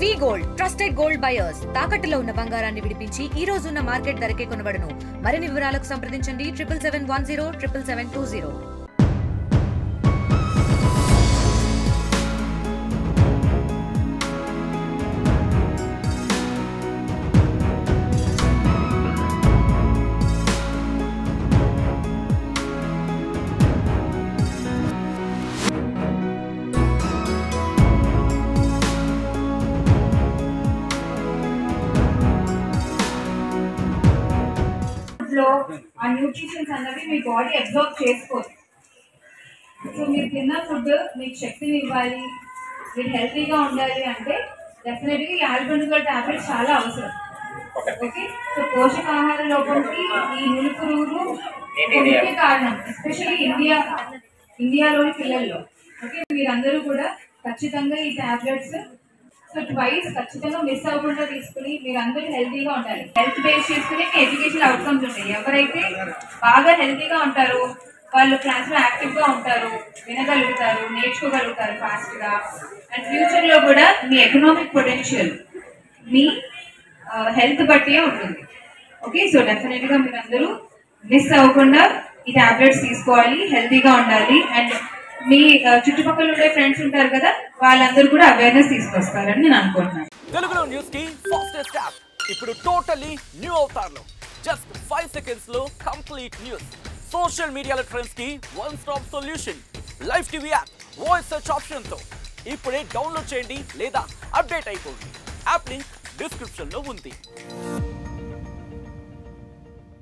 వి gold trusted gold buyers తాకట్టులో ఉన్న బంగారాన్ని విడిపించి ఈ రోజు ఉన్న మార్కెట్ ధరకే కొనబడును. మరిన్ని వివరాలకు సంప్రదించండి 7771077720. ఆ న్యూట్రిషన్స్ అన్నవి మీ బాడీ అబ్జర్వ్ చేసుకోదు. సో మీరు తిన్న ఫుడ్ మీకు శక్తిని ఇవ్వాలి, మీరు హెల్తీగా ఉండాలి అంటే డెఫినెట్గా ఈ ఆల్బెండజోల్ టాబ్లెట్స్ చాలా అవసరం. ఓకే, సో పోషకాహార లోపంకి ఈ నులుపురులు ముఖ్య కారణం, ఎస్పెషల్లీ ఇండియాలోని పిల్లల్లో. ఓకే, మీరందరూ కూడా ఖచ్చితంగా ఈ టాబ్లెట్స్ సో ట్వైస్ ఖచ్చితంగా మిస్ అవ్వకుండా తీసుకుని మీరందరూ హెల్తీగా ఉండాలి. హెల్త్ బేస్ చేసుకుని మీ ఎడ్యుకేషన్ అవుట్కమ్స్ ఉంటాయి. ఎవరైతే బాగా హెల్తీగా ఉంటారో వాళ్ళు క్లాస్లో యాక్టివ్గా ఉంటారు, వినగలుగుతారు, నేర్చుకోగలుగుతారు ఫాస్ట్గా. అండ్ ఫ్యూచర్లో కూడా మీ ఎకనామిక్ పొటెన్షియల్ మీ హెల్త్ బట్టే ఉంటుంది. ఓకే, సో డెఫినెట్గా మీరందరూ మిస్ అవ్వకుండా ఈ టాబ్లెట్స్ తీసుకోవాలి, హెల్తీగా ఉండాలి. అండ్ మీ చుట్టుపక్కల ఉండే ఫ్రెండ్స్ ఉంటారు కదా, వాళ్ళందరూ కూడా అవేర్నెస్ తీసుకొస్తారని నేను అనుకుంటున్నాను. తెలుగులో న్యూస్ కి ఫాస్టెస్ట్ యాప్ ఇప్పుడు టోటల్లీ న్యూ అవతార్లో జస్ట్ 5 seconds లో కంప్లీట్ న్యూస్. సోషల్ మీడియాలో ట్రెండ్స్ కి one stop solution. Live TV app voice search option తో ఇప్పుడే డౌన్లోడ్ చేయండి లేదా అప్డేట్ అయిపోండి. యాప్ లింక్ డిస్క్రిప్షన్ లో ఉంది.